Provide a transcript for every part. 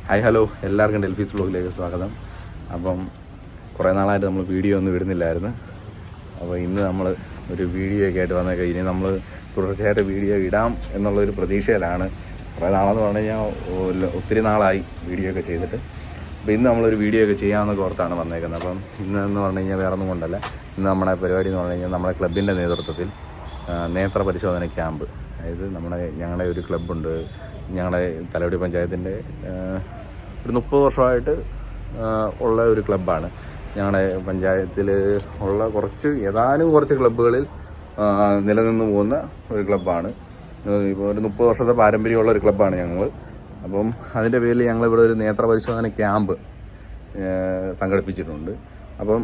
Hi hello, എല്ലാവർക്കും ഡെൽഫീസ് വ്ലോഗിലേക്ക് സ്വാഗതം. അപ്പം കുറേ നാളായിട്ട് നമ്മൾ വീഡിയോ ഒന്നും ഇടുന്നില്ലായിരുന്നു. അപ്പോൾ ഇന്ന് നമ്മൾ ഒരു വീഡിയോ ഒക്കെ ആയിട്ട് വന്നേക്കാം. ഇനി നമ്മൾ തുടർച്ചയായിട്ട് വീഡിയോ ഇടാം എന്നുള്ളൊരു പ്രതീക്ഷയിലാണ്. കുറേ നാളെന്ന് പറഞ്ഞു കഴിഞ്ഞാൽ ഒത്തിരി നാളായി വീഡിയോ ഒക്കെ ചെയ്തിട്ട്. അപ്പോൾ ഇന്ന് നമ്മളൊരു വീഡിയോ ഒക്കെ ചെയ്യാമെന്നൊക്കെ ഓർത്താണ് വന്നേക്കുന്നത്. അപ്പം ഇന്ന് പറഞ്ഞു കഴിഞ്ഞാൽ വേറെ ഒന്നും കൊണ്ടല്ല, ഇന്ന് നമ്മുടെ പരിപാടി എന്ന് പറഞ്ഞു കഴിഞ്ഞാൽ നമ്മുടെ ക്ലബിൻ്റെ നേതൃത്വത്തിൽ നേത്ര പരിശോധന ക്യാമ്പ്. അതായത് ഞങ്ങളുടെ ഒരു ക്ലബ്ബുണ്ട്, ഞങ്ങളുടെ തലവടി പഞ്ചായത്തിൻ്റെ ഒരു 30 വർഷമായിട്ട് ഉള്ള ഒരു ക്ലബ്ബാണ്. ഞങ്ങളുടെ പഞ്ചായത്തിൽ ഉള്ള ഏതാനും കുറച്ച് ക്ലബ്ബുകളിൽ നിലനിന്ന് പോകുന്ന ഒരു ക്ലബ്ബാണ്. ഇപ്പോൾ ഒരു 30 വർഷത്തെ പാരമ്പര്യമുള്ള ഒരു ക്ലബ്ബാണ് ഞങ്ങൾ. അപ്പം അതിൻ്റെ പേരിൽ ഞങ്ങളിവിടെ ഒരു നേത്ര പരിശോധന ക്യാമ്പ് സംഘടിപ്പിച്ചിട്ടുണ്ട്. അപ്പം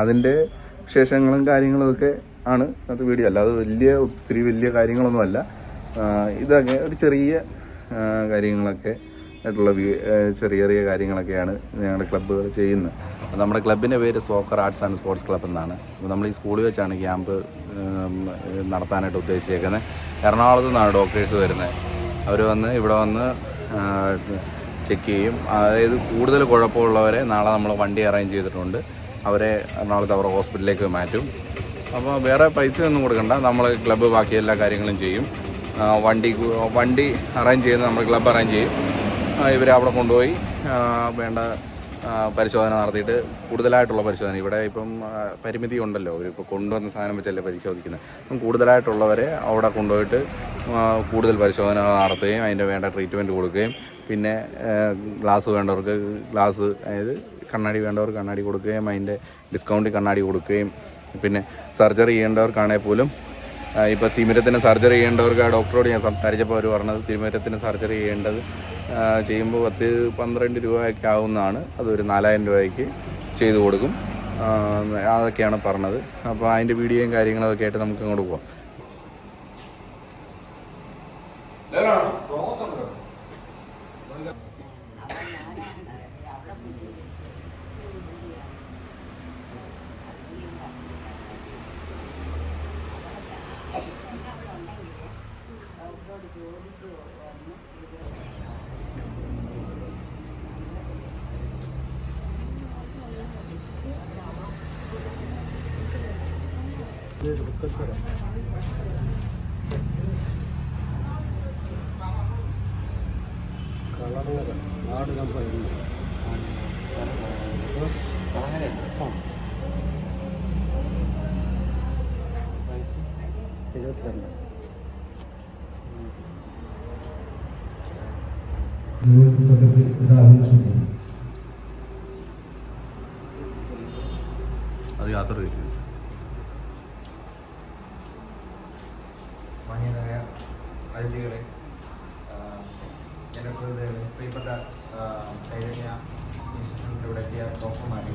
അതിൻ്റെ വിശേഷങ്ങളും കാര്യങ്ങളുമൊക്കെ ആണ് അത് വീഡിയോ. അല്ലാതെ ഒത്തിരി വലിയ കാര്യങ്ങളൊന്നുമല്ല. ഇതൊക്കെ ഒരു ചെറിയ കാര്യങ്ങളൊക്കെ ആയിട്ടുള്ള ചെറിയ കാര്യങ്ങളൊക്കെയാണ് ഞങ്ങളുടെ ക്ലബ്ബുകൾ ചെയ്യുന്നത്. നമ്മുടെ ക്ലബിൻ്റെ പേര് soccer arts and sports club എന്നാണ്. അപ്പോൾ നമ്മൾ ഈ സ്കൂളിൽ വെച്ചാണ് ക്യാമ്പ് നടത്താനായിട്ട് ഉദ്ദേശിച്ചേക്കുന്നത്. എറണാകുളത്ത് നിന്നാണ് ഡോക്ടേഴ്സ് വരുന്നത്. അവർ ഇവിടെ വന്ന് ചെക്ക് ചെയ്യും. അതായത് കൂടുതൽ കുഴപ്പമുള്ളവരെ നാളെ നമ്മൾ വണ്ടി അറേഞ്ച് ചെയ്തിട്ടുണ്ട്. അവരെ എറണാകുളത്ത് അവരുടെ ഹോസ്പിറ്റലിലേക്ക് മാറ്റും. അപ്പോൾ വേറെ പൈസയൊന്നും കൊടുക്കണ്ട, നമ്മൾ ക്ലബ്ബ് ബാക്കി എല്ലാ കാര്യങ്ങളും ചെയ്യും. വണ്ടി അറേഞ്ച് ചെയ്യുന്നത് നമ്മൾ ക്ലബ്ബ് അറേഞ്ച് ചെയ്യും. ഇവരെ അവിടെ കൊണ്ടുപോയി വേണ്ട പരിശോധന നടത്തിയിട്ട് കൂടുതലായിട്ടുള്ള പരിശോധന, ഇവിടെ ഇപ്പം പരിമിതി ഉണ്ടല്ലോ, ഇപ്പോൾ കൊണ്ടുവന്ന സാധനം വെച്ചല്ലേ പരിശോധിക്കുന്നത്. അപ്പം കൂടുതലായിട്ടുള്ളവരെ അവിടെ കൊണ്ടുപോയിട്ട് കൂടുതൽ പരിശോധന നടത്തുകയും അതിൻ്റെ വേണ്ട ട്രീറ്റ്മെൻറ്റ് കൊടുക്കുകയും പിന്നെ ഗ്ലാസ് വേണ്ടവർക്ക് ഗ്ലാസ്, അതായത് കണ്ണാടി വേണ്ടവർക്ക് കണ്ണാടി കൊടുക്കുകയും അതിൻ്റെ ഡിസ്കൗണ്ടിൽ കണ്ണാടി കൊടുക്കുകയും പിന്നെ സർജറി ചെയ്യേണ്ടവർക്കാണെങ്കിൽ പോലും ഇപ്പോൾ തിമിരത്തിന് സർജറി ചെയ്യേണ്ടവർക്ക് ആ ഡോക്ടറോട് ഞാൻ സംസാരിച്ചപ്പോൾ അവർ പറഞ്ഞത് തിമിരത്തിന് സർജറി ചെയ്യുമ്പോൾ 10-12 രൂപയൊക്കെ ആവുന്നതാണ്. അതൊരു 4000 രൂപയ്ക്ക് ചെയ്തു കൊടുക്കും. അതൊക്കെയാണ് പറഞ്ഞത്. അപ്പോൾ അതിൻ്റെ വീഡിയോയും കാര്യങ്ങളൊക്കെ ആയിട്ട് നമുക്ക് അങ്ങോട്ട് പോകാം. നാട് കമ്പനി 22 അത് യാത്ര ചെയ്യും. മാന്യരായ അതിഥികളെ, ജനപ്രതിനിധികളെ, പ്രിയപ്പെട്ട ചൈതന്യ ഇൻസ്റ്റിറ്റ്യൂട്ടിൽ ഇവിടെ എത്തിയ ഡോക്ടർമാരെ,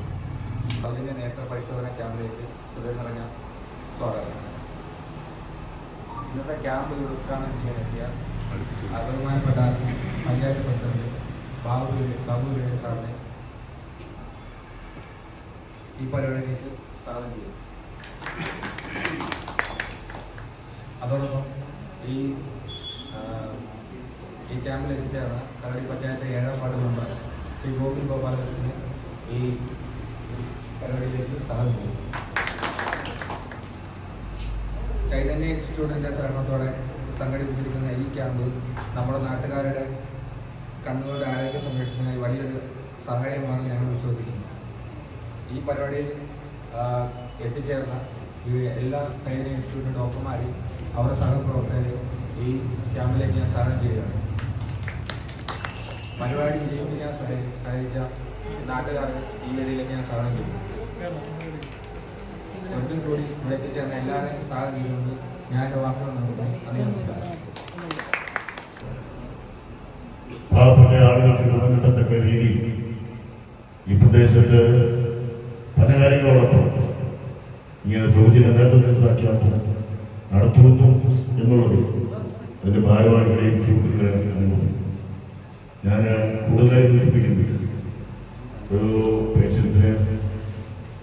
സൗജന്യ നേത്ര പരിശോധന ക്യാമ്പിലേക്ക് ഹൃദയം നിറഞ്ഞ സ്വാഗതം. ഇന്നത്തെ ക്യാമ്പ് ഉദ്ഘാടനം ചെയ്യാൻ എത്തിയ ബഹുമാനപ്പെട്ട പഞ്ചായത്ത് പ്രസിഡന്റ് ബാബു സാറിനെ ഈ പരിപാടിയിലേക്ക് സ്വാഗതം ചെയ്യും. അതോടൊപ്പം ഈ ക്യാമ്പിൽ എത്തിച്ചേർന്ന തലവടി പഞ്ചായത്ത് 7ാം വാർഡ് മെമ്പർ ശ്രീ ഗോപാലകൃഷ്ണനെ ഈ പരിപാടിയിലേക്ക് സ്വാഗതം ചെയ്യും. ചൈതന്യ ഇൻസ്റ്റിറ്റ്യൂട്ടിൻ്റെ സഹകരണത്തോടെ സംഘടിപ്പിച്ചിരിക്കുന്ന ഈ ക്യാമ്പ് നമ്മുടെ നാട്ടുകാരുടെ കണ്ണുകളുടെ ആരോഗ്യ സംരക്ഷണത്തിനായി വലിയൊരു സഹായമാണ് ഞങ്ങൾ വിശ്വസിക്കുന്നത്. ഈ പരിപാടിയിൽ എത്തിച്ചേർന്ന എല്ലാ ചൈതന്യ ഇൻസ്റ്റിറ്റ്യൂട്ടിൻ്റെ ഡോക്ടർമാരെയും അവരുടെ സഹപ്രവർത്തകരെയും ഈ ക്യാമ്പിലേക്ക് ഞാൻ സ്വാഗതം ചെയ്യുകയാണ്. പരിപാടി വിജയിപ്പിക്കാൻ സഹായിച്ച നാട്ടുകാർക്ക് ഈ വേദിയിലേക്ക് ഞാൻ സ്വാഗതം ചെയ്യും. ഒരിക്കൽ കൂടി ഇവിടെ എത്തിച്ചേർന്ന എല്ലാവരെയും സ്വാഗതം ചെയ്തുകൊണ്ട് ഞാൻ എൻ്റെ വാക്കുകൾ നൽകുന്നു. പാവപ്പെട്ട ആളുകൾക്ക് ഗുണം കിട്ടത്തക്ക രീതിയിൽ ഈ പ്രദേശത്ത് പല കാര്യങ്ങളോടൊപ്പം ഇങ്ങനെ സൗജന്യ നേത്ര ചികിത്സാ ക്യാമ്പ് നടത്തുന്നു എന്നുള്ളത് അതിന്റെ ഭാരവാഹികളെയും സുഹൃത്തുക്കളെയും അനുഭവം ഞാൻ കൂടുതലായി സൂചിപ്പിക്കുന്നില്ല. ഒരു പേഷ്യൻസിനെ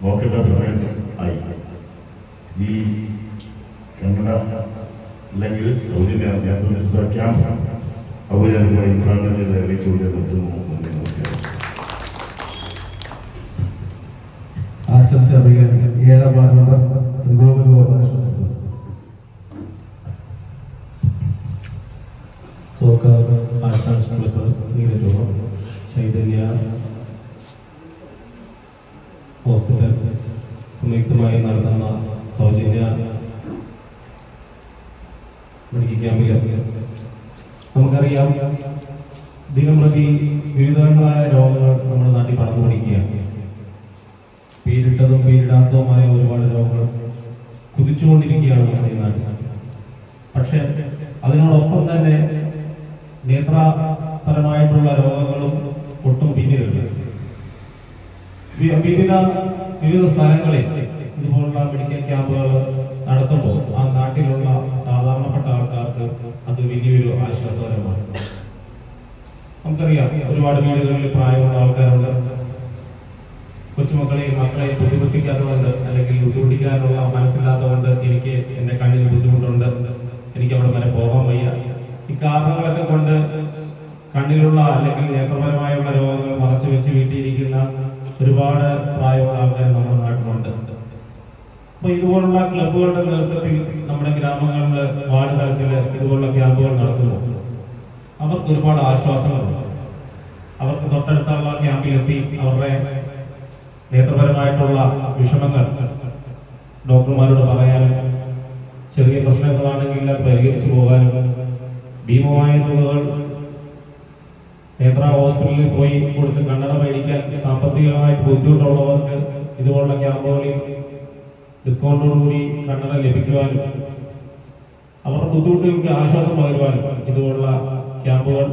നോക്കേണ്ട സമയത്ത് ആയി ഈ കന്നഡ അല്ലെങ്കിൽ സൗജന്യ നേത്ര ചികിത്സാ ക്യാമ്പ് ഔപചാരികമായി ഉദ്ഘാടനം ചെയ്ത് അറിയിച്ചുകൊണ്ട് നിർത്തുന്നു. നമസ്കാരം. ആശംസ അറിയിക്കാൻ 7ാം വാർഡ് മെമ്പർ ശ്രീ ഗോകുൽ ആശംസ ചൈതന്യ ഹോസ്പിറ്റൽ സംയുക്തമായി നടത്തുന്ന സൗജന്യ മെഡിക്കൽ ക്യാമ്പിൽ നമുക്കറിയാം ദിനംപ്രതി വിവിധങ്ങളായ രോഗങ്ങൾ നമ്മുടെ നാട്ടിൽ പടർന്നു പിടിക്കുകയാണ്. പേരിട്ടതും പേരിടാത്തതുമായ ഒരുപാട് രോഗങ്ങൾ കുതിച്ചുകൊണ്ടിരിക്കുകയാണ് നമ്മുടെ നാട്ടിൽ. പക്ഷെ അതിനോടൊപ്പം തന്നെ നേത്രപരമായിട്ടുള്ള രോഗങ്ങളും ഒട്ടും പിന്നിലുണ്ട്. വിവിധ സ്ഥലങ്ങളിൽ ഇതുപോലുള്ള മെഡിക്കൽ ക്യാമ്പുകൾ നടത്തുമ്പോൾ ആ നാട്ടിലുള്ള സാധാരണപ്പെട്ട ആൾക്കാർക്ക് അത് വലിയൊരു ആശ്വാസകരമാണ്. നമുക്കറിയാം ഒരുപാട് വീടുകളിൽ പ്രായമുള്ള ആൾക്കാരുണ്ട്. കൊച്ചുമക്കളെയും മക്കളെയും ബുദ്ധിമുട്ടിക്കാത്തതുകൊണ്ട് അല്ലെങ്കിൽ ബുദ്ധിമുട്ടിക്കാനുള്ള മനസ്സില്ലാത്തതുകൊണ്ട് എനിക്ക് എന്റെ കണ്ണിന് ബുദ്ധിമുട്ടുണ്ട്, എനിക്ക് അവിടെ വരെ പോകാൻ വയ്യ. ഈ കാരണങ്ങളൊക്കെ കൊണ്ട് കണ്ണിലുള്ള അല്ലെങ്കിൽ നേത്രപരമായുള്ള രോഗങ്ങൾ മറച്ചു വെച്ച് വീട്ടിയിരിക്കുന്ന ഒരുപാട് പ്രായമുള്ള ആൾക്കാർ നമ്മുടെ നാട്ടിലുണ്ട്. അപ്പൊ ഇതുപോലുള്ള ക്ലബുകളുടെ നേതൃത്വത്തിൽ നമ്മുടെ ഗ്രാമങ്ങളിൽ വാർഡ് തലത്തിൽ ഇതുപോലുള്ള ക്യാമ്പുകൾ നടത്തുമ്പോൾ അവർക്ക് ഒരുപാട് ആശ്വാസങ്ങളുണ്ട്. അവർക്ക് തൊട്ടടുത്തുള്ള ക്യാമ്പിലെത്തി അവരുടെ നേത്രപരമായിട്ടുള്ള വിഷമങ്ങൾ ഡോക്ടർമാരോട് പറയാനും ചെറിയ പ്രശ്നങ്ങളാണെങ്കിൽ അത് പരിഹരിച്ചു പോകാനും ഭീമമായ തുകകൾ നേത്ര ഹോസ്പിറ്റലിൽ പോയി കൊടുത്ത് കണ്ണട മേടിക്കാൻ സാമ്പത്തികമായിട്ട് ബുദ്ധിമുട്ടുള്ളവർക്ക് ഇതുപോലുള്ള ക്യാമ്പുകളിൽ ഡിസ്കൗണ്ടോടുകൂടി കണ്ണട ലഭിക്കുവാനും അവരുടെ ബുദ്ധിമുട്ടുകൾക്ക് ആശ്വാസം പകരുവാനും ഇതുപോലുള്ള ക്യാമ്പുകൾ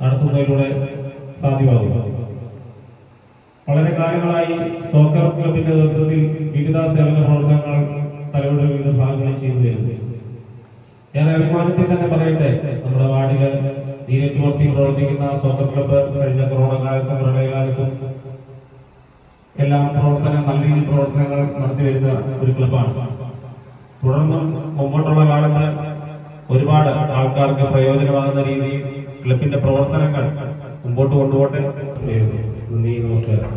നടത്തുന്നതിലൂടെ സാധ്യമാകും. വളരെ കാലങ്ങളായി സോക്കർ ക്ലബിന്റെ നേതൃത്വത്തിൽ വിവിധ സേവന പ്രവർത്തനങ്ങൾ തലയുടെ വിവിധ ഭാഗങ്ങളിൽ ചെയ്തു വരുന്നു. ഏറെ അഭിമാനത്തിൽ തന്നെ പറയട്ടെ, നമ്മുടെ വാർഡില് നീരേറ്റുവർത്തി പ്രവർത്തിക്കുന്ന സോക്കർ ക്ലബ്ബ് കഴിഞ്ഞ കൊറോണ കാലത്തും പ്രളയകാലത്തും എല്ലാം നല്ല രീതിയിൽ പ്രവർത്തനങ്ങൾ നടത്തി വരുന്ന ഒരു ക്ലബ്ബാണ്. തുടർന്നും മുമ്പോട്ടുള്ള കാലത്ത് ഒരുപാട് ആൾക്കാർക്ക് പ്രയോജനമാകുന്ന രീതിയിൽ ക്ലബിന്റെ പ്രവർത്തനങ്ങൾ മുമ്പോട്ട് കൊണ്ടുപോട്ടെ. നന്ദി, നമസ്കാരം.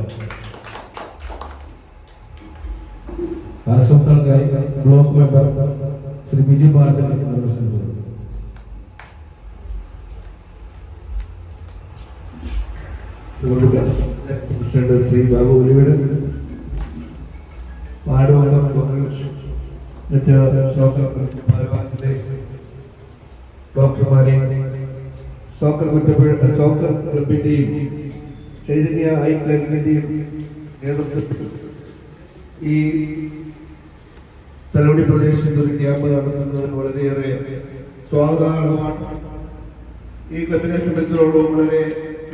ആശംസകൾക്കായി block member Shri Biju Bharathan president Shri Babu Oliveed, ward member മറ്റ് ഭാരവാഹികളെ, ഡോക്ടർമാരെയും സോക്കർ ക്ലബിന്റെയും ചൈതന്യ ഐ ക്ലബിന്റെയും നേതൃത്വത്തിൽ ഈ തലവടി പ്രദേശത്ത് ഒരു ക്യാമ്പ് നടത്തുന്നത് വളരെയേറെ സ്വാഗതാർഹമാണ്. ഈ ക്ലബിനെ സംബന്ധിച്ചിടത്തോളം വളരെ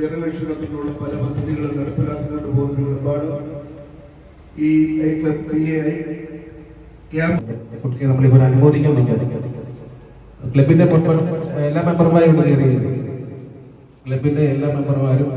ജനവീക്ഷണത്തിലുള്ള പല പദ്ധതികളും നടപ്പിലാക്കിക്കൊണ്ട് പോകുന്ന ഒരുപാട് ഈ ക്യാമ്പ് നമ്മളിപ്പോൾ അനുമോദിക്കുന്നില്ല. ക്ലബിന്റെ എല്ലാ മെമ്പർമാരും ഇവിടെ കയറിയിരുന്നു. ക്ലബിന്റെ എല്ലാ മെമ്പർമാരും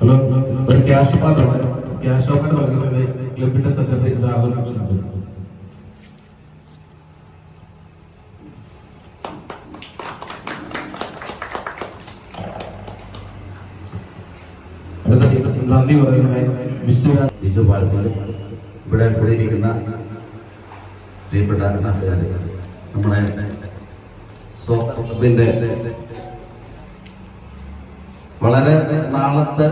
ഹലോ, ഒരു ക്യാഷ് ഓഫർ നൽകുന്നത് ക്ലബിന്റെ സെക്രട്ടറി രാഹുൽ ക്ഷണിക്കുന്നു. നന്ദി പറയുന്നത് ബിജു പാലക്കാട്, ഇവിടെ കൂടിയിരിക്കുന്ന പ്രിയപ്പെട്ട നാട്ടുകാരെ, നമ്മുടെ ക്ലബിന്റെ വളരെ നാളത്തെ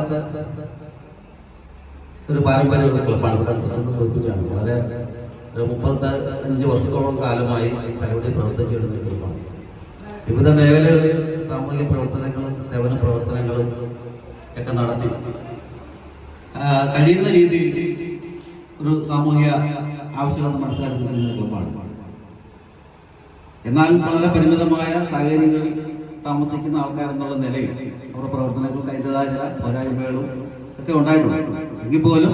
ഒരു പാരമ്പര്യമുള്ള ക്ലബാണ്. പ്രസിഡന്റ് സൂചിപ്പിച്ചാണ്, വളരെ 35 വർഷത്തോളം കാലമായി തലവടി പ്രവർത്തിച്ചിരുന്ന ക്ലബാണ്. വിവിധ മേഖലകളിൽ സാമൂഹിക പ്രവർത്തനങ്ങളും സേവന പ്രവർത്തനങ്ങളും ഒക്കെ നടത്തി കഴിയുന്ന രീതിയിൽ ഒരു സാമൂഹിക ആവശ്യകത മനസ്സിലാക്കുന്ന ക്ലബാണ്. എന്നാൽ വളരെ പരിമിതമായ സാഹചര്യങ്ങളിൽ താമസിക്കുന്ന ആൾക്കാരെന്നുള്ള നിലയിൽ അവരുടെ പ്രവർത്തനങ്ങൾക്ക് അതിൻ്റെതായ ചില പോരായ്മകളും ഒക്കെ ഉണ്ടായിട്ടുണ്ട്. എങ്കിൽ പോലും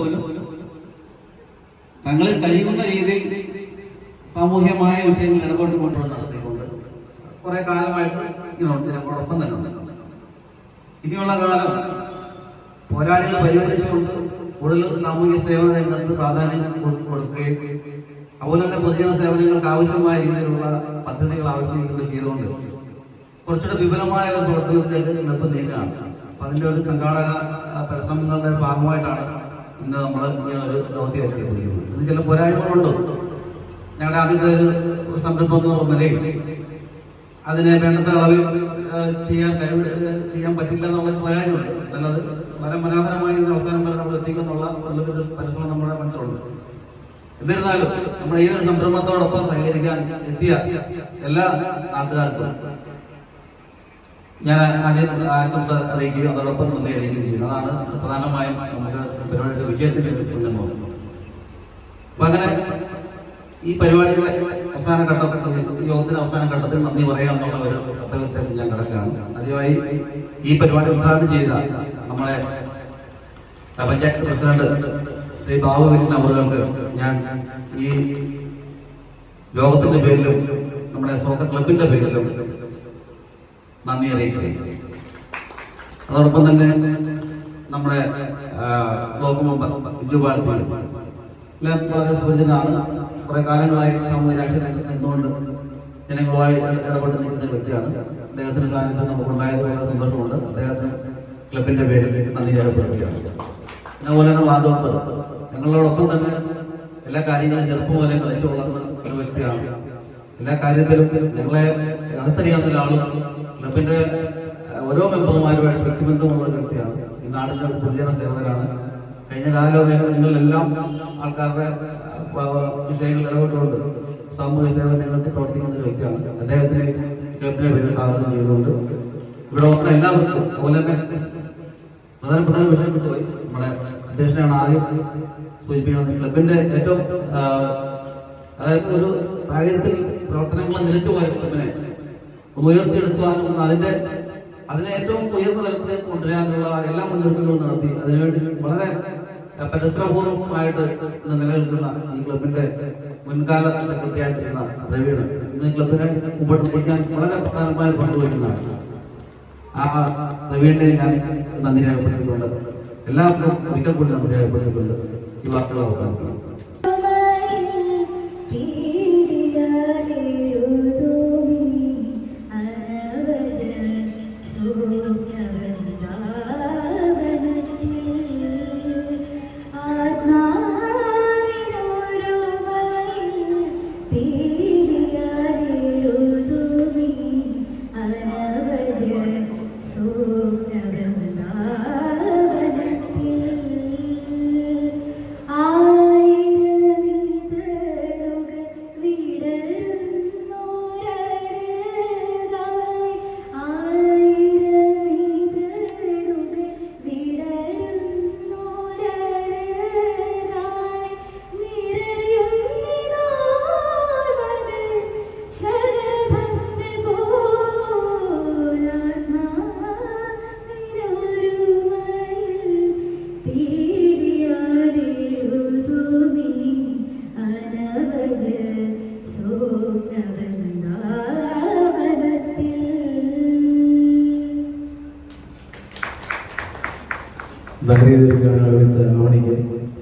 തങ്ങളിൽ കഴിയുന്ന രീതിയിൽ സാമൂഹ്യമായ വിഷയങ്ങൾ ഇടപെട്ട് നടത്തിക്കൊണ്ട് കുറെ കാലമായിട്ട് ഇങ്ങനെയുണ്ട്. ഞങ്ങളോടൊപ്പം തന്നെ ഉണ്ട്. ഇനിയുള്ള കാലം പോരാളികൾ പരിഹരിച്ചുകൊണ്ട് കൂടുതൽ സാമൂഹ്യ സേവന രംഗത്ത് പ്രാധാന്യം കൊടുക്കുകയും അതുപോലെ തന്നെ പൊതുജന സേവനങ്ങൾക്ക് ആവശ്യമായ രീതിയിലുള്ള പദ്ധതികൾ ആവിഷ്കരിക്കുകയും ചെയ്തുകൊണ്ട് കുറച്ചുകൂടെ വിപുലമായ ഒരു പ്രവർത്തനത്തിലേക്ക് ക്ലബ്ബ് നീങ്ങുകയാണ്. അപ്പൊ അതിന്റെ ഒരു സംഘാടക പരിശ്രമങ്ങളുടെ ഭാഗമായിട്ടാണ് ഇന്ന് നമ്മൾ ഇങ്ങനെ ഒരു ദൗത്യം ഏറ്റെടുത്തിരിക്കുന്നത്. ഇത് ചില പോരായ്മകളുണ്ട്. ഞങ്ങളുടെ ആദ്യത്തെ ഒരു സംരംഭം എന്ന് പറഞ്ഞാൽ അതിനെ വേണ്ടത്ര അളവിൽ ചെയ്യാൻ പറ്റില്ല എന്നുള്ള പോരായ്മയുണ്ട്. നല്ലത് വളരെ മനോഹരമായി അവസാനം വരെ നമ്മൾ എത്തിക്കുന്നുള്ള നല്ലൊരു പരിശ്രമം നമ്മുടെ മനസ്സിലുണ്ട്. എന്നിരുന്നാലും നമ്മുടെ ഈ ഒരു സംരംഭത്തോടൊപ്പം സഹകരിക്കാൻ എത്തിയ എല്ലാ നാട്ടുകാർക്കും ഞാൻ ആദ്യം ആശംസ അറിയിക്കുകയും അതോടൊപ്പം നന്ദി അറിയിക്കുകയും ചെയ്യുന്നു. അതാണ് പ്രധാനമായും നമുക്ക് പരിപാടിയുടെ വിഷയത്തിൽ ഉണ്ടെന്ന്. അപ്പൊ അങ്ങനെ ഈ പരിപാടിയുടെ അവസാന ഘട്ടത്തിൽ, ഈ യോഗത്തിന്റെ അവസാന ഘട്ടത്തിൽ നന്ദി പറയാമെന്നുള്ള ഒരു കർത്തവ്യത്തിലേക്ക് ഞാൻ കിടക്കുകയാണ്. ആദ്യമായി ഈ പരിപാടി ഉദ്ഘാടനം ചെയ്ത നമ്മളെ പഞ്ചായത്ത് പ്രസിഡന്റ് ശ്രീ ബാബു വീട്ടിൽ അവർക്ക് ഞാൻ ഈ യോഗത്തിന്റെ പേരിലും നമ്മുടെ സോക്കർ ക്ലബിന്റെ പേരിലും നന്ദി അറിയിക്കുകയും അതോടൊപ്പം തന്നെ നമ്മുടെ ബ്ലോക്ക് മെമ്പർ ബിജു ബാലത്തിൽ വളരെ സുപരിചിതനാണ്. കുറെ കാലങ്ങളായി സാമൂഹ്യ രാഷ്ട്രീയ നിന്നുകൊണ്ട് ജനങ്ങളുമായി ഇടപെട്ട് നിൽക്കുന്ന വ്യക്തിയാണ്. അദ്ദേഹത്തിന്റെ സാന്നിധ്യം നമുക്കുണ്ടായത് വളരെ സന്തോഷമുണ്ട്. അദ്ദേഹത്തിന് ക്ലബിന്റെ പേരിൽ നന്ദി രേഖപ്പെടുത്തുകയാണ്. അതുപോലെ തന്നെ വാർഡ് മെമ്പർ ഞങ്ങളോടൊപ്പം തന്നെ എല്ലാ കാര്യങ്ങളും ചെറുപ്പം പോലെ കളിച്ചു വളർന്ന ഒരു വ്യക്തിയാണ്. എല്ലാ കാര്യത്തിലും ഞങ്ങളെ അടുത്തറിയാവുന്ന ഒരാളും ക്ലബിന്റെ ഓരോ മെമ്പർമാരുമായിട്ട് വ്യക്തിബന്ധമുള്ള ഒരു വ്യക്തിയാണ്. ഈ നാടിന്റെ പൊതുജന സേവകരാണ്. കഴിഞ്ഞ കാലങ്ങളിലെല്ലാം ആൾക്കാരുടെ വിഷയങ്ങൾ ഇടപെട്ടുകൊണ്ട് സാമൂഹ്യ സേവന രംഗത്ത് പ്രവർത്തിക്കുന്ന ഒരു വ്യക്തിയാണ്. അദ്ദേഹത്തിന് ക്ലബിന്റെ പേര് സ്വാഗതം ചെയ്തുകൊണ്ട് ഇവിടെ വന്ന എല്ലാവർക്കും അതുപോലെ തന്നെ പ്രധാനപ്പെട്ട വിഷയം വിട്ടുപോയി നമ്മുടെ അധ്യക്ഷനാണ് ആദ്യം സൂചിപ്പിക്കുന്നത്. ക്ലബിന്റെ ഏറ്റവും അതായത് ഒരു സാഹചര്യത്തിൽ പ്രവർത്തനങ്ങൾ നിലച്ചു പോയ ക്ലബിനെ ഉയർത്തിയെടുക്കാനും അതിനെ ഏറ്റവും ഉയർന്ന തലത്തിലേക്ക് കൊണ്ടുവരാനുള്ള എല്ലാ മുന്നൊരുക്കങ്ങളും നടത്തി അതിനുവേണ്ടി വളരെ പരിശ്രമപൂർവമായിട്ട് ഇന്ന് നിലനിൽക്കുന്ന ഈ ക്ലബിന്റെ മുൻകാല സെക്രട്ടറി ആയിട്ടിരുന്ന പ്രവീണ് ഇന്ന് ക്ലബിനെ മുമ്പോട്ട് നയിക്കാൻ വളരെ പ്രധാനമായ പങ്കുവയ്ക്കുന്നതാണ്. ആ പ്രവീണിനെ ഞാൻ നന്ദി രേഖപ്പെടുത്തിക്കൊണ്ട് എല്ലാവർക്കും ഒരിക്കൽ കൂടി നന്ദി രേഖപ്പെടുത്തിക്കൊണ്ട് ഈ വാക്കുകൾ അവസാനിക്കുന്നു.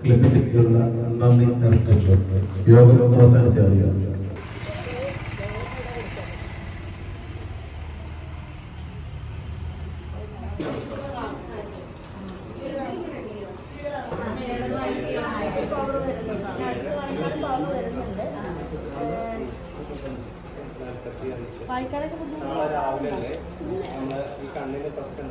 ക്ലബിലേക്കുള്ള നന്ദി അറിയിച്ചുകൊണ്ട് യോഗം അവസാനിച്ചറിയാം. രാവിലെ നമ്മൾ ഈ കണ്ണിന് പ്രശ്നം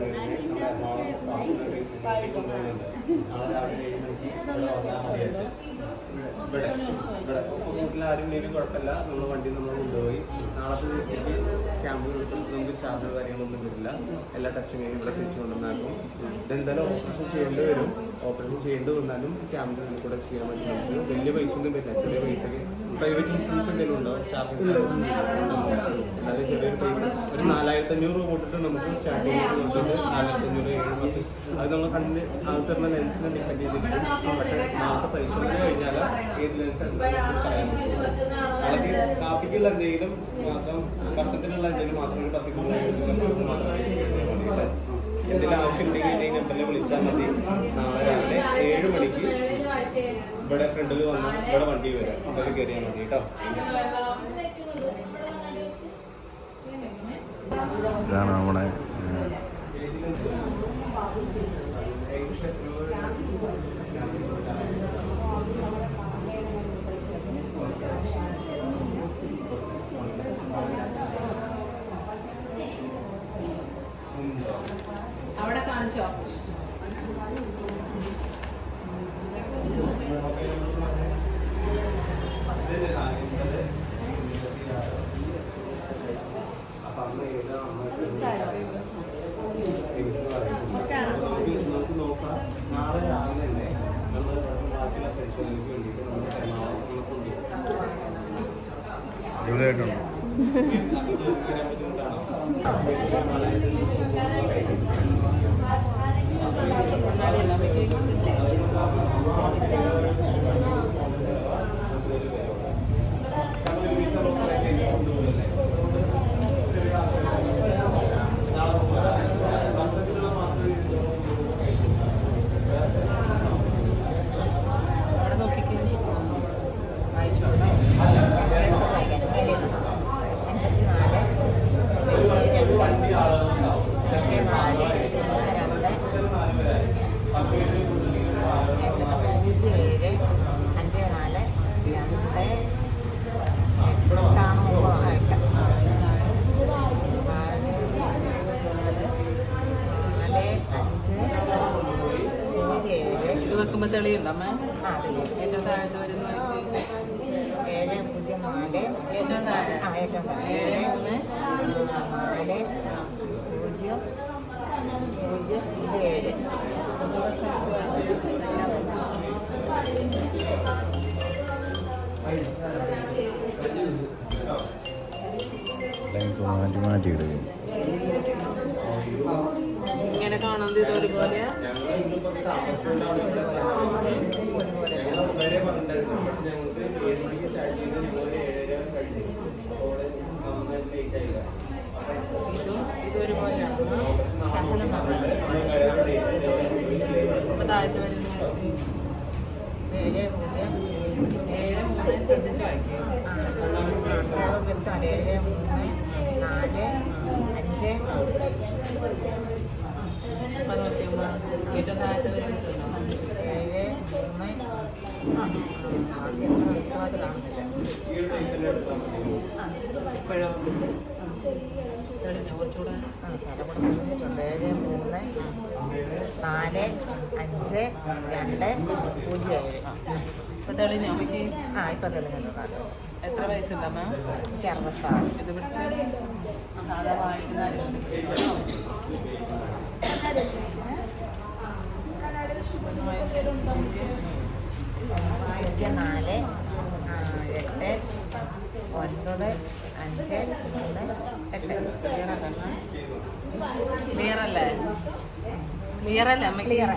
വീട്ടിൽ ആരും ഇല്ലെങ്കിലും കുഴപ്പമില്ല. നമ്മൾ വണ്ടി നമ്മൾ കൊണ്ടുപോയി നാളത്തെ ദിവസത്തേക്ക് ക്യാമ്പിൽ നമുക്ക് ചാർജ് കാര്യങ്ങളൊന്നും വരില്ല. എല്ലാ ടെസ്റ്റും കഴിഞ്ഞ് ഇവിടെ തിരിച്ചു കൊണ്ടുവന്നാക്കും. ഇതെന്തായാലും ഓപ്പറേഷൻ ചെയ്യേണ്ടി വരും. ഓപ്പറേഷൻ ചെയ്യേണ്ടി വന്നാലും ക്യാമ്പിൽ കൂടെ ചെയ്യാൻ പറ്റും. നമുക്ക് വലിയ പൈസ ഒന്നും വരില്ല. ചെറിയ പൈസക്ക് പ്രൈവറ്റ് ഇൻഷുറൻസ് എന്തെങ്കിലും ഉണ്ടോ? ചാർജ് അത് ചെറിയൊരു പൈസ ഒരു 4500 രൂപ കൊടുത്തിട്ട് നമുക്ക് സ്റ്റാർട്ടിങ് കൊടുത്തിട്ട് 4500 അത് നമ്മൾ കണ്ണിന് ആൾക്കാരുടെ ലെൻസിനെ ഡിപ്പെൻഡ് ചെയ്തിരിക്കും. പക്ഷേ മാസത്തെ പരിശോധന കഴിഞ്ഞാൽ ഏത് ലെൻസ് അല്ലെങ്കിൽ കാപ്പിക്കുള്ള എന്തെങ്കിലും മാത്രം വർഷത്തിനുള്ള എന്തെങ്കിലും മാത്രം ഒരു 10 മാത്രമേ എന്തെങ്കിലും ആവശ്യം ഉണ്ടെങ്കിൽ ഈ നമ്പറിൽ വിളിച്ചാൽ മതി. നാളെ രാവിലെ 7 മണിക്ക് ഇവിടെ ഫ്രണ്ടിൽ വന്നാൽ ഇവിടെ വണ്ടി വരാം, അതിൽ കയറിയാൽ മതി കേട്ടോ. ഇതാണ് നമ്മുടെ അവിടെ കാണിച്ചോ? നമുക്ക് നോക്കാം. നാളെ രാവിലെ തന്നെ നമ്മൾ ബാക്കിയുള്ള പരിശോധനയ്ക്ക് വേണ്ടിയിട്ട് നമ്മൾ എറണാകുളം കൊണ്ടുപോകും. അടിപൊളിയായിട്ടുണ്ട്. വെക്കുമ്പോ തെളിയുണ്ടമ്മ? ഏറ്റവും താഴത്ത് വരുന്ന 704 ഏറ്റവും താഴെ ഏറ്റവും താഴെ 73007. ലെൻസ് മാറ്റി ഇടുകയും ഇങ്ങനെ കാണുന്നത് ഇതൊരുപോലെ ഇതൊരുപോലെയാണ്. ഇപ്പൊ താഴത്ത് വരുന്ന 7 ശ്രദ്ധിച്ചു വായിക്കും. 735 ഏറ്റവും താഴത്ത് വരുന്നുണ്ടോ? 7 തെളിഞ്ഞ കുറച്ചുകൂടെ 7345207. ഇപ്പൊ തെളിഞ്ഞോ അമ്മയ്ക്ക്? ഇപ്പൊ തെളിഞ്ഞിട്ടുണ്ട്. എത്ര വയസ്സുണ്ടമ്മ? എനിക്ക് 66. ഇത് പിടിച്ച് സാധാ വായിക്കുന്ന 4 ക്ലിയർ അല്ലേ? ക്ലിയർ അല്ലേ അമ്മ? ക്ലിയർ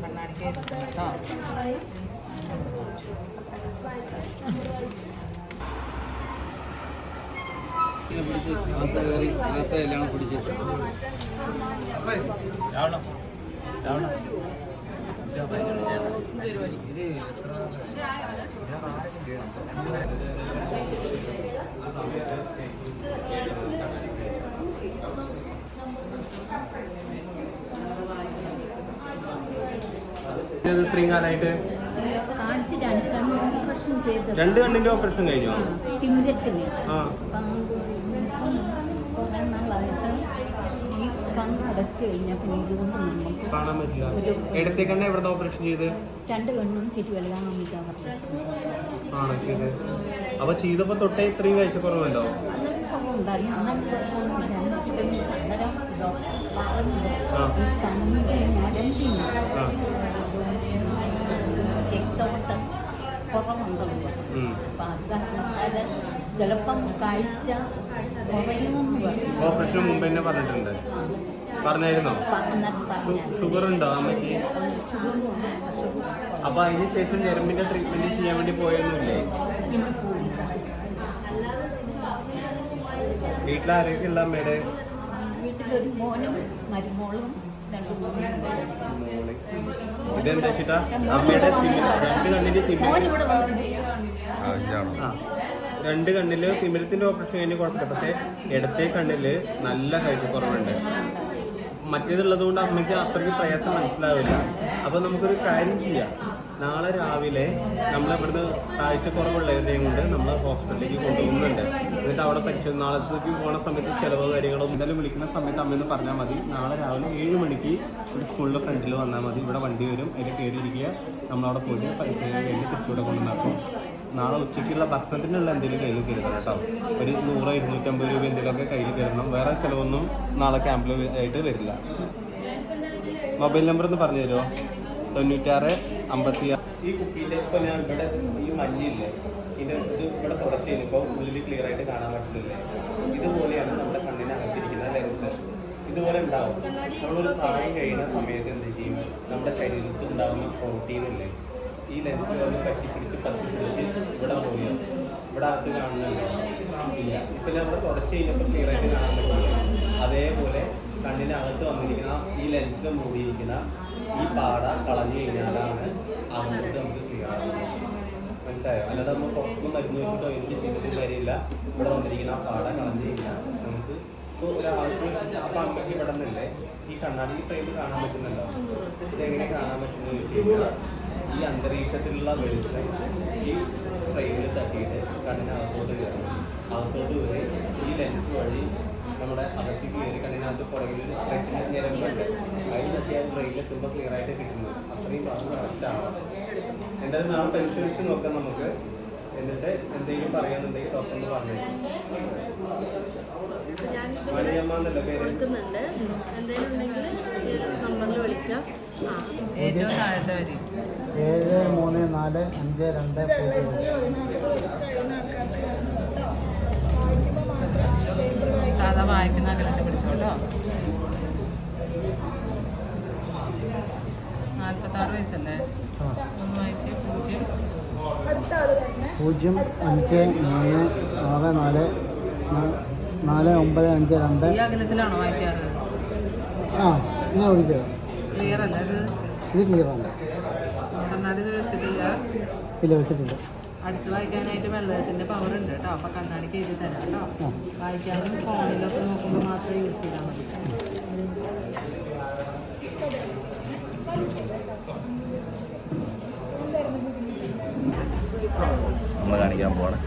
കണ്ണാടിക്ക് കേട്ടോ. എല്ലാം പിടിച്ച് ഇത്രയും കാലമായിട്ട് കാണിച്ച് 2 വർഷം ഓപ്പറേഷൻ ചെയ്തത്. 2 കണ്ണിന്റെ ഓപ്പറേഷൻ കഴിഞ്ഞോ? ടിംജെക്ടമി. ആ. കുറെ നാളായിട്ട് ഈ കണ്ണടച്ചു കഴിഞ്ഞാൽ പിന്നെ ഇതുകൊണ്ട് നമുക്ക് കാണാൻ പറ്റില്ല. ഇടത്തെ കണ്ണ് എവിടെ ഓപ്പറേഷൻ ചെയ്ത്? 2 കണ്ണും തിരുവല്ലാമിക ആണോ ചെയ്ത്? അപ്പൊ ചെയ്തപ്പോ തൊട്ടേ ഇത്രയും കാഴ്ചക്കുറവല്ലോ? കുറവുണ്ടായിരുന്നു. അന്നേരം കുഴപ്പമൊന്നുമില്ല. അന്നേരം ഡോക്ടർ പറഞ്ഞത് ഈ കണ്ണിന്റെ ഞരമ്പിന് രക്തോട്ടം കുറവുണ്ടെന്ന് പറഞ്ഞു. അപ്പൊ അത് കാരണത്താല് ചിലപ്പം കാഴ്ച കുറയുമെന്ന് പറഞ്ഞു. ഓപ്പറേഷന് മുമ്പ് തന്നെ പറഞ്ഞിട്ടുണ്ട്. പറഞ്ഞായിരുന്നോ? ഷുഗർ ഉണ്ടോ അമ്മയ്ക്ക്? ഷുഗറുണ്ട്. അപ്പൊ അതിന് ശേഷം ഞരമ്പിന്റെ ട്രീറ്റ്മെന്റ് ചെയ്യാൻ വേണ്ടി പോയൊന്നുമില്ലേ? പിന്നെ പോയി. വീട്ടിലാരൊക്കെയുള്ള അമ്മയുടെ? വീട്ടിലൊരു മോനും മരുമോളും 2 മോള്. ഇതെന്താ വെച്ചിട്ടാ അമ്മയുടെ 2 കണ്ണിന്റെ മോനിവിടെ വന്നിട്ടുണ്ട്. 2 കണ്ണില് തിമിരത്തിന്റെ ഓപ്പറേഷൻ കഴിഞ്ഞ് കുഴപ്പമില്ല. പക്ഷെ ഇടത്തെ കണ്ണില് നല്ല കാഴ്ചക്കുറവുണ്ട്. മറ്റേതുള്ളത് കൊണ്ട് അമ്മയ്ക്ക് അത്രയ്ക്ക് പ്രയാസം മനസ്സിലാവില്ല. അപ്പൊ നമുക്കൊരു കാര്യം ചെയ്യാം. നാളെ രാവിലെ നമ്മളിവിടുന്ന് കാഴ്ചക്കുറവുള്ളവരെയും കൊണ്ട് നമ്മൾ ഹോസ്പിറ്റലിലേക്ക് കൊണ്ടുപോകുന്നുണ്ട്. എന്നിട്ട് അവിടെ പരിശോധന നാളത്തേക്ക് പോകുന്ന സമയത്ത് ചിലവോ കാര്യങ്ങളോ എന്തായാലും വിളിക്കുന്ന സമയത്ത് അമ്മയെന്ന് പറഞ്ഞാൽ മതി. നാളെ രാവിലെ 7 മണിക്ക് ഒരു സ്കൂളിൻ്റെ ഫ്രണ്ടിൽ വന്നാൽ മതി. ഇവിടെ വണ്ടി വരും, അതിൽ കയറിയിരിക്കുക. നമ്മളവിടെ പോയിട്ട് പരിശോധന കഴിഞ്ഞ് തിരിച്ചുകൂടെ കൊണ്ടുവന്നാക്കും. നാളെ ഉച്ചയ്ക്കുള്ള ഭക്ഷണത്തിനുള്ള എന്തെങ്കിലും കയ്യിൽ കരുതണം കേട്ടോ. ഒരു 100-250 രൂപ എന്തെങ്കിലുമൊക്കെ കയ്യിൽ കരുതണം. വേറെ ചിലവൊന്നും നാളെ ക്യാമ്പിൽ ആയിട്ട് വരില്ല. മൊബൈൽ നമ്പർ ഒന്ന് പറഞ്ഞു തരുമോ? 9656. ഈ കുപ്പിയിലെ ഇപ്പൊ ഞാൻ ഇവിടെ ഈ മഞ്ഞില്ലേ, ഇത് ഇവിടെ തുടച്ച് കഴിഞ്ഞപ്പോൾ ഉള്ളിൽ ക്ലിയർ ആയിട്ട് കാണാൻ പറ്റുന്നില്ലേ? ഇതുപോലെയാണ് നമ്മുടെ കണ്ണിനകത്തിരിക്കുന്ന ലെൻസ്. ഇതുപോലെ ഉണ്ടാവും. നമ്മളൊരു പ്രായം കഴിയുന്ന സമയത്ത് എന്ത് ചെയ്യും? നമ്മുടെ ശരീരത്തിൽ ഉണ്ടാകുന്ന പ്രോട്ടീൻ ഇല്ലേ, ഈ ലെൻസിൽ വന്ന് പറ്റിപ്പിടിച്ച് ഇവിടെ പോവുകയാണ്. ഇവിടെ അകത്ത് കാണുന്നുണ്ട് ഇല്ല. ഇപ്പൊ നമ്മൾ തുടച്ച് കഴിഞ്ഞപ്പോൾ ക്ലിയർ ആയിട്ട് കാണാൻ പറ്റില്ല. അതേപോലെ കണ്ണിനകത്ത് വന്നിരിക്കുന്ന ഈ ലെൻസിൽ മൂടിയിരിക്കുന്ന ഈ പാട കളഞ്ഞു കഴിഞ്ഞാലാണ് അങ്ങോട്ട് നമുക്ക് ക്ലിയർ ആകുന്നത്. മനസ്സിലായോ? അല്ലാതെ നമ്മൾ പുറത്തുനിന്ന് മരുന്ന് വെച്ചിട്ടോ എനിക്ക് ചെയ്തിട്ട് കാര്യമില്ല. ഇവിടെ വന്നിരിക്കുന്ന ആ പാട കളഞ്ഞു കഴിഞ്ഞാൽ നമുക്ക് ഇപ്പോൾ ഒരാൾക്ക് അപ്പം അമ്മയ്ക്ക് ഇവിടെ നിന്നല്ലേ ഈ കണ്ണാടി ഫ്രെയിം കാണാൻ പറ്റുന്നുണ്ടോ? ഇതെങ്ങനെ കാണാൻ പറ്റുന്നത് വെച്ച് കഴിഞ്ഞാൽ ഈ അന്തരീക്ഷത്തിലുള്ള വെളിച്ചം ഈ ഫ്രെയിമിൽ തട്ടിയിട്ട് കണ്ണിനകത്തോട്ട് കയറും. അകത്തോട്ട് കയറി ഈ ലെൻസ് വഴി നമ്മുടെ അകത്തേക്ക് കയറി കണ്ണിനകത്ത് പുറകിൽ ഞരമ്പുണ്ട്. അതിൽ തട്ടിയാൽ ബ്രെയിനിലെത്തുമ്പോൾ ക്ലിയർ ആയിട്ട് കിട്ടുന്നത്. അത്രയും ഭാഗം കറക്റ്റാണ്. എന്തായാലും നാളെ പരിശോധിച്ച് നോക്കാം നമുക്ക്. എന്നിട്ട് എന്തെങ്കിലും പറയാനുണ്ടെങ്കിൽ ഡോക്ടർ ഒന്ന് പറഞ്ഞു. മണിയമ്മ എന്നല്ല പേര്. ഏറ്റവും താഴത്തെ വരി 734520. സാധാ വായിക്കുന്ന അകലത്തെ പിടിച്ചോട്ടോ. 46 വയസ്സല്ലേ? ഒന്ന് വായിച്ച് 05364944952. ഈ അകലത്തിലാണോ വായിക്കാറ്? ഞാൻ വിളിച്ചത് ക്ലിയർ അല്ല ഇത്? ഇത് ക്ലിയറാണ്. കണ്ണാടി ഇത് വെച്ചിട്ടില്ല? ഇല്ല, വെച്ചിട്ടില്ല. അടുത്ത് വായിക്കാനായിട്ട് വെള്ളത്തിന്റെ പവർ ഉണ്ട് കേട്ടോ. അപ്പൊ കണ്ണാടിക്ക് എഴുതി തരാം കേട്ടോ. വായിക്കാനും ഫോണിലൊക്കെ നോക്കുമ്പോൾ മാത്രമേ യൂസ് ചെയ്താൽ മതി. നമ്മൾ കാണിക്കാൻ പോവാണ്.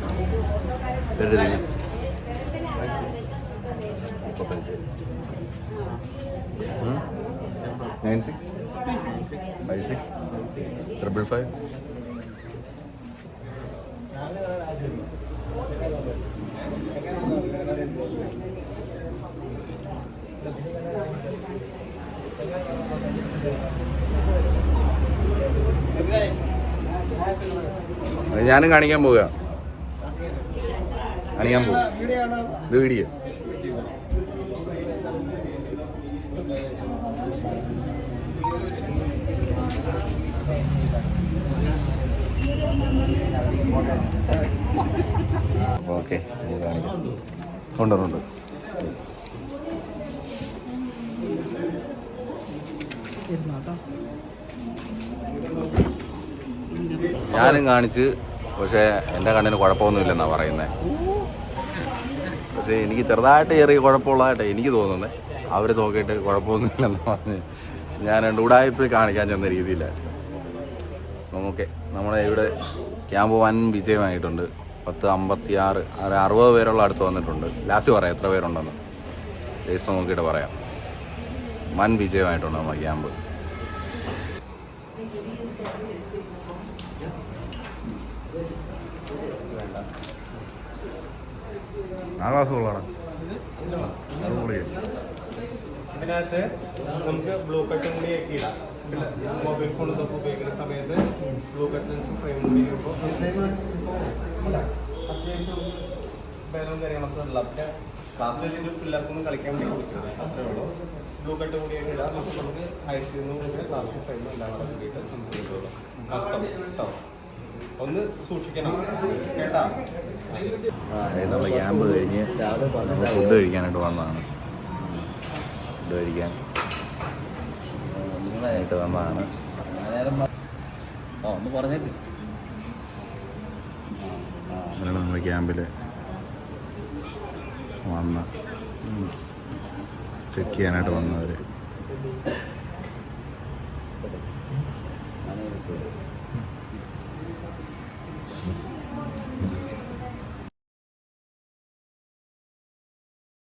965655. ഞാനും കാണിക്കാൻ പോവുക. കാണിക്കാൻ പോകും. ഇത് വീഡിയോ. ഓക്കെ, കൊണ്ടുവരുന്നുണ്ട്. ഞാനും കാണിച്ച്, പക്ഷേ എൻ്റെ കണ്ണിന് കുഴപ്പമൊന്നുമില്ലെന്നാണ് പറയുന്നത്. പക്ഷേ എനിക്ക് ചെറുതായിട്ട് ചെറിയ കുഴപ്പമുള്ളതായിട്ട് എനിക്ക് തോന്നുന്നത്. അവർ നോക്കിയിട്ട് കുഴപ്പമൊന്നുമില്ലെന്ന് പറഞ്ഞ് ഞാൻ 2 ഉടായ്പ കാണിക്കാൻ ചെന്ന രീതിയിലാണ്. ഓക്കെ, നമ്മുടെ ഇവിടെ ക്യാമ്പ് വൻ വിജയമായിട്ടുണ്ട്. 56 60 പേരുള്ള അടുത്ത് വന്നിട്ടുണ്ട്. ലാസ്റ്റ് പറയാം എത്ര പേരുണ്ടെന്ന്, ലിസ്റ്റ് നോക്കിയിട്ട് പറയാം. വൻ വിജയമായിട്ടുണ്ട് നമ്മുടെ ക്യാമ്പ്. ആ ക്ലാസ് കൊള്ളാം. ഇതിനകത്ത് നമുക്ക് ബ്ലൂ കട്ടും കൂടി ഒക്കെ ഇടാം. മൊബൈൽ ഫോൺ ഇതൊക്കെ ഉപയോഗിക്കുന്ന സമയത്ത് ബ്ലൂ കട്ടും ഫ്രെയിം കൂടി ഇടുമ്പോൾ അത്യാവശ്യം ബലവും കാര്യങ്ങളൊക്കെ ഉള്ള ക്ലാസ്സിൽ പിള്ളേർക്കൊന്നും കളിക്കാൻ വേണ്ടി കൊടുക്കുന്നത് അത്രേ ഉള്ളൂ. ബ്ലൂ കട്ട് കൂടിയൊക്കെ ഇടാം. നമുക്ക് 1200 ക്ലാസ് ഫ്രെയിം എല്ലാം കൂടെ കൂടിയിട്ട് നമുക്ക് കിട്ടുള്ളൂ. കേട്ടോ, ഒന്ന് സൂക്ഷിക്കണം കേട്ടാ. നമ്മുടെ ക്യാമ്പ് കഴിഞ്ഞ് ഫുഡ് കഴിക്കാനായിട്ട് വന്നതാണ്. ഫുഡ് കഴിക്കാൻ ആയിട്ട് വന്നതാണ്. ഒന്ന് പറഞ്ഞേക്ക്. അങ്ങനെയാണ് നമ്മുടെ ക്യാമ്പിൽ വന്ന ചെക്ക് ചെയ്യാനായിട്ട് വന്നവർ.